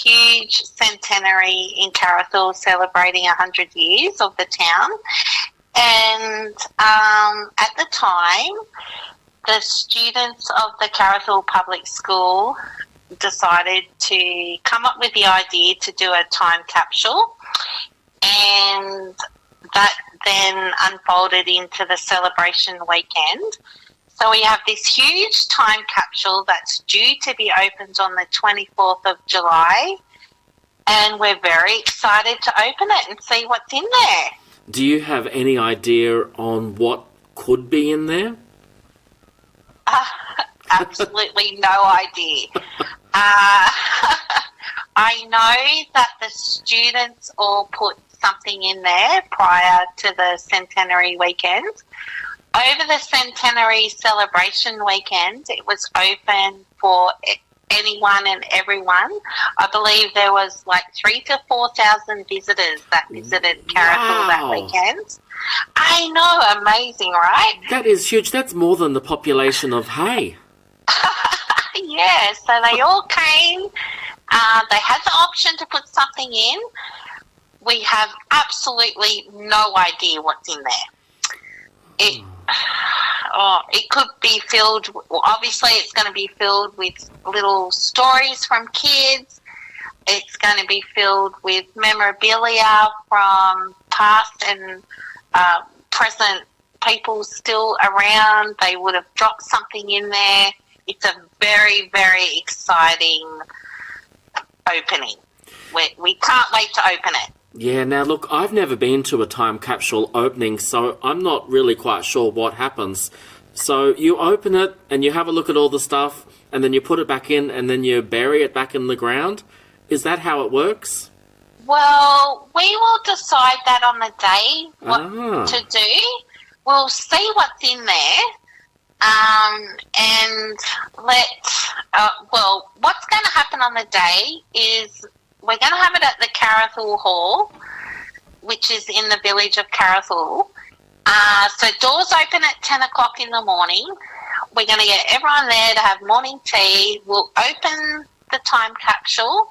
huge centenary in Carrathool celebrating 100 years of the town. And at the time, the students of the Carrathool Public School decided to come up with the idea to do a time capsule, and that then unfolded into the celebration weekend. So we have this huge time capsule that's due to be opened on the 24th of July, and we're very excited to open it and see what's in there. Do you have any idea on what could be in there? Absolutely no idea. I know that the students all put something in there prior to the centenary weekend. Over the centenary celebration weekend, it was open for anyone and everyone. I believe there was like 3,000 to 4,000 visitors that visited Carrathool that weekend. I know, amazing, right? That is huge. That's more than the population of Hay. Yeah, so they all came. They had the option to put something in. We have absolutely no idea what's in there. It could be filled, well, obviously it's going to be filled with little stories from kids. It's going to be filled with memorabilia from past and present people still around. They would have dropped something in there. It's a very, very exciting opening. We can't wait to open it. Yeah, now look, I've never been to a time capsule opening, so I'm not really quite sure what happens. So you open it and you have a look at all the stuff and then you put it back in and then you bury it back in the ground. Is that how it works? Well, we will decide that on the day what to do. We'll see what's in there. What's going to happen on the day is we're going to have it at the Carrathool Hall, which is in the village of Carrathool. So doors open at 10 o'clock in the morning. We're going to get everyone there to have morning tea. We'll open the time capsule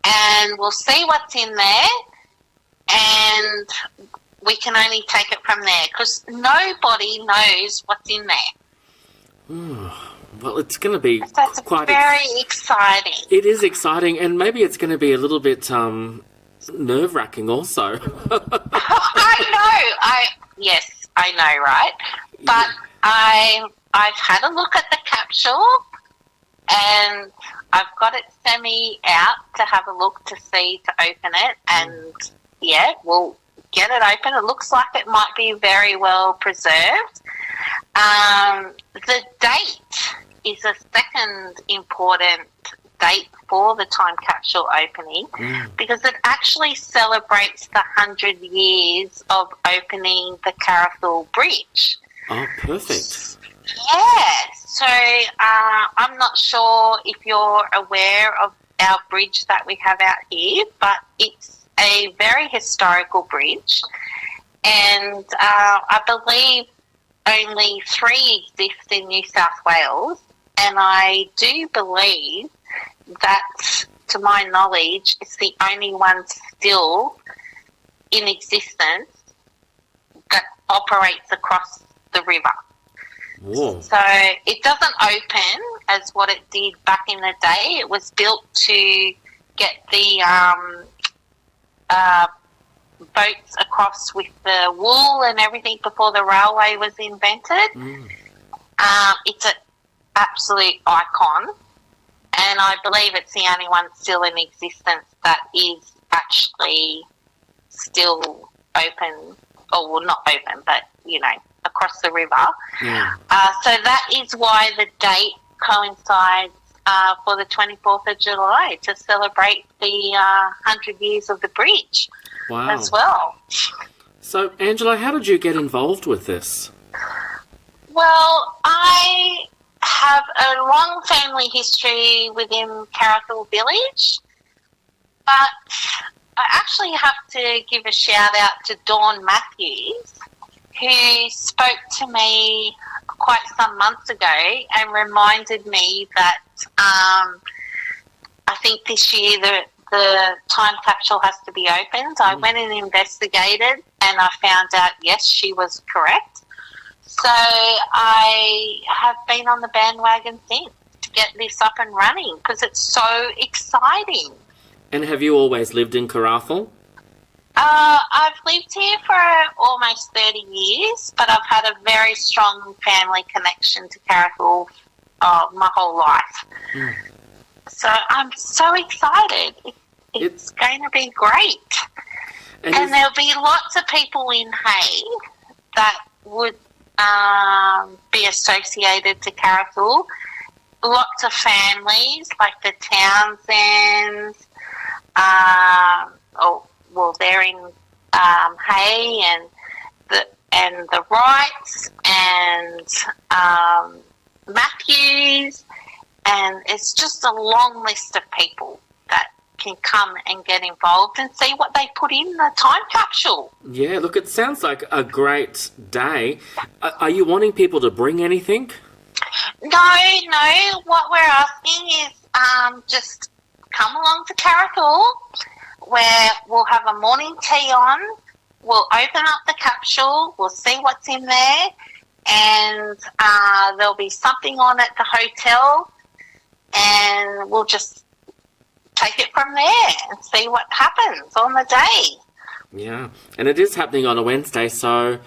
and we'll see what's in there, and we can only take it from there because nobody knows what's in there. Well, it's going to be quite very exciting. It is exciting, and maybe it's going to be a little bit nerve-wracking also. Yes, I know, right? But yeah. I've had a look at the capsule, and I've got it semi-out to have a look to see to open it, and yeah, we'll get it open. It looks like it might be very well preserved. The date is a second important date for the time capsule opening because it actually celebrates the 100 years of opening the Carrathool Bridge. Oh, perfect. Yeah, so I'm not sure if you're aware of our bridge that we have out here, but it's a very historical bridge, and I believe only 3 exist in New South Wales, and I do believe that, to my knowledge, it's the only one still in existence that operates across the river. Whoa. So it doesn't open as what it did back in the day. It was built to get the boats across with the wool and everything before the railway was invented. It's an absolute icon, and I believe it's the only one still in existence that is actually still open, or well, not open, but, you know, across the river. Yeah. So that is why the date coincides for the 24th of July to celebrate the 100 years of the bridge. Wow. As well. So, Angela, how did you get involved with this? Well, I have a long family history within Carrathool Village, but I actually have to give a shout out to Dawn Matthews, who spoke to me quite some months ago and reminded me that I think this year the time capsule has to be opened. I went and investigated, and I found out, yes, she was correct. So I have been on the bandwagon since to get this up and running because it's so exciting. And have you always lived in Carrathool? I've lived here for almost 30 years, but I've had a very strong family connection to Carrathool my whole life. Mm. So I'm so excited. It's going to be great. And there'll be lots of people in Hay that would be associated to Carrathool. Lots of families like the Townsends, they're in Hay, and the Wrights and Matthews, and it's just a long list of people that can come and get involved and see what they put in the time capsule. Yeah, look, it sounds like a great day. Are you wanting people to bring anything? No. What we're asking is just come along to Carrathool, where we'll have a morning tea on. We'll open up the capsule. We'll see what's in there, and there'll be something on at the hotel, and we'll just take it from there and see what happens on the day. Yeah, and it is happening on a Wednesday, so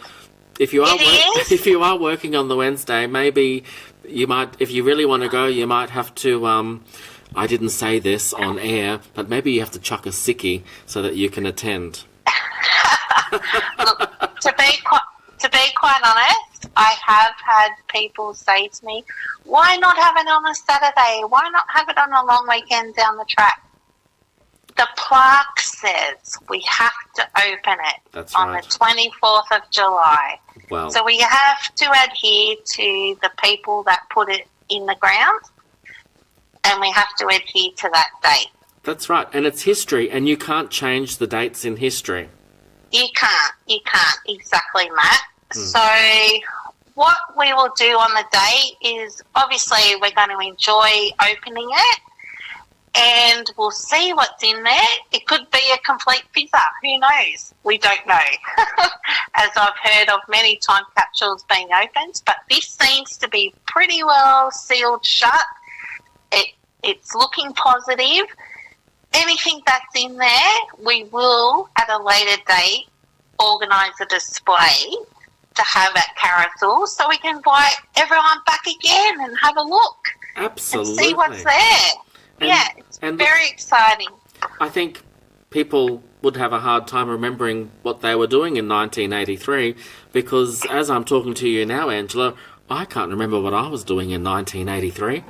if you are working on the Wednesday, maybe you might, if you really want to go, you might have to. I didn't say this on air, but maybe you have to chuck a sickie so that you can attend. Look, to be quite honest, I have had people say to me, "Why not have it on a Saturday? Why not have it on a long weekend down the track?" The plaque says we have to open it on the 24th of July. Wow. So we have to adhere to the people that put it in the ground, and we have to adhere to that date. That's right, and it's history, and you can't change the dates in history. You can't, exactly, Matt. So what we will do on the day is, obviously, we're going to enjoy opening it, and we'll see what's in there. It could be a complete fizzer. Who knows? We don't know, as I've heard of many time capsules being opened, but this seems to be pretty well sealed shut. It's looking positive. Anything that's in there, we will, at a later date, organise a display to have at Carrathool so we can invite everyone back again and have a look. Absolutely. And see what's there. It's very exciting. I think people would have a hard time remembering what they were doing in 1983 because as I'm talking to you now, Angela, I can't remember what I was doing in 1983.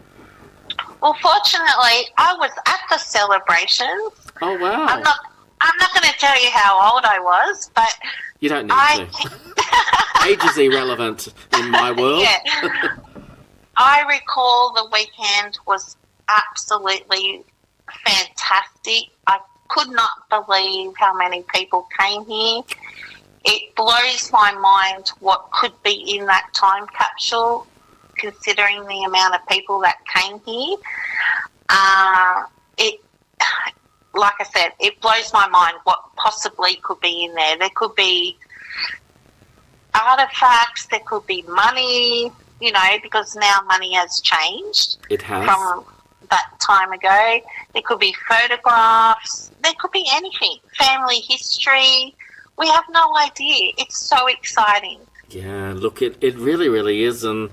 Well, fortunately, I was at the celebrations. Oh, wow. I'm not going to tell you how old I was, but you don't need to. Age is irrelevant in my world. Yeah. I recall the weekend was absolutely fantastic. I could not believe how many people came here. It blows my mind what could be in that time capsule, considering the amount of people that came here. Like I said, it blows my mind what possibly could be in there. There could be artefacts, there could be money, because now money has changed. It has. From that time ago. There could be photographs. There could be anything. Family history. We have no idea. It's so exciting. Yeah, look, it really, really is. And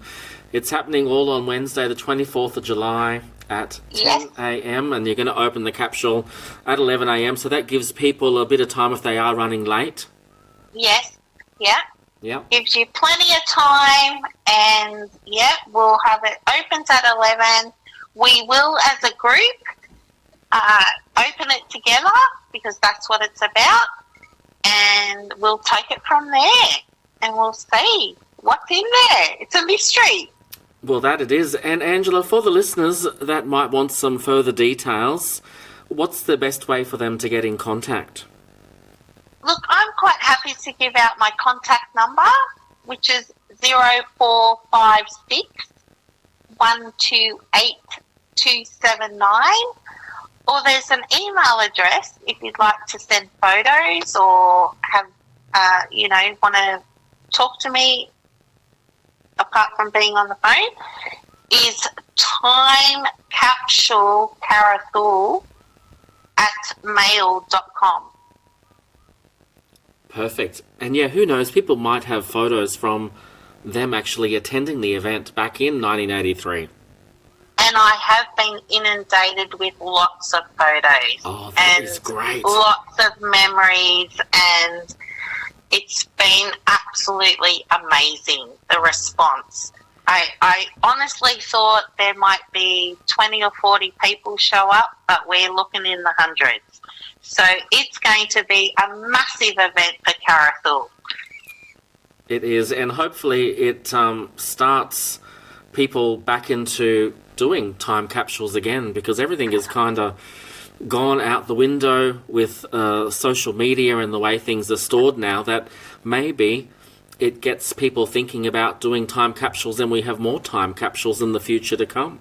it's happening all on Wednesday, the 24th of July at 10 a.m. And you're going to open the capsule at 11 a.m. So that gives people a bit of time if they are running late. Yes. Yeah. Yeah. Gives you plenty of time. And, we'll have it opens at 11. We will, as a group, open it together because that's what it's about. And we'll take it from there and we'll see what's in there. It's a mystery. Well, that it is. And Angela, for the listeners that might want some further details, what's the best way for them to get in contact? Look, I'm quite happy to give out my contact number, which is 0456 128 279, or there's an email address if you'd like to send photos or have, want to talk to me apart from being on the phone, is timecapsulecarrathool@mail.com. Perfect. And yeah, who knows? People might have photos from them actually attending the event back in 1983. And I have been inundated with lots of photos. Oh, that is great. Lots of memories, and it's been absolutely amazing, the response. I honestly thought there might be 20 or 40 people show up, but we're looking in the hundreds. So it's going to be a massive event for Carrathool. It is, and hopefully it starts people back into doing time capsules again, because everything is kind of gone out the window with social media and the way things are stored now, that maybe it gets people thinking about doing time capsules, and we have more time capsules in the future to come.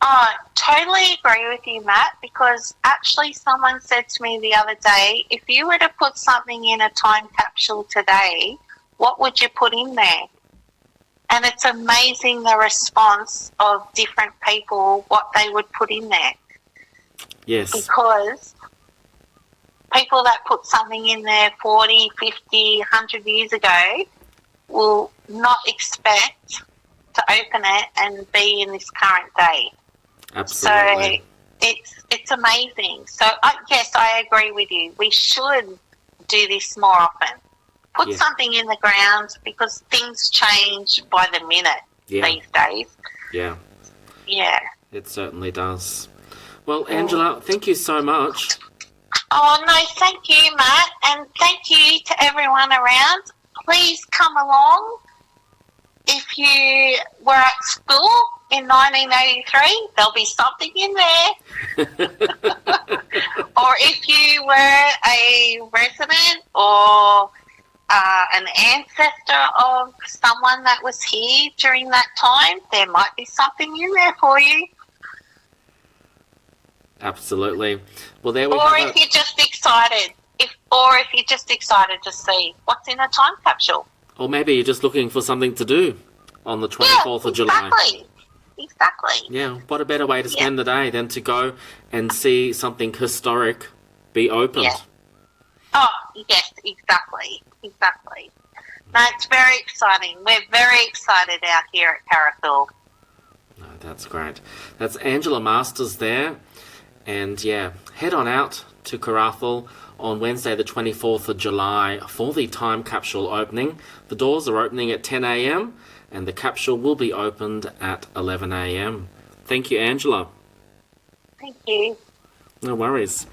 I totally agree with you, Matt, because actually someone said to me the other day, if you were to put something in a time capsule today, what would you put in there? And it's amazing the response of different people, what they would put in there. Yes. Because people that put something in there 40, 50, 100 years ago will not expect to open it and be in this current day. Absolutely. So it's amazing. So, yes, I agree with you. We should do this more often. Put something in the ground, because things change by the minute these days. Yeah. Yeah. It certainly does. Well, Angela, thank you so much. Oh, no, thank you, Matt, and thank you to everyone around. Please come along. If you were at school in 1983, there'll be something in there. Or if you were a resident or an ancestor of someone that was here during that time, there might be something in there for you. Absolutely. Well, there we or have if you're just excited, or if you're just excited to see what's in a time capsule. Or maybe you're just looking for something to do on the 24th of July. Exactly. Yeah, what a better way to spend the day than to go and see something historic be opened. Yeah. Oh, yes, exactly. No, it's very exciting. We're very excited out here at Carrathool. No, that's great. That's Angela Masters there. And yeah, head on out to Carrathool on Wednesday the 24th of July for the time capsule opening. The doors are opening at 10 a.m. and the capsule will be opened at 11 a.m. Thank you, Angela. Thank you. No worries.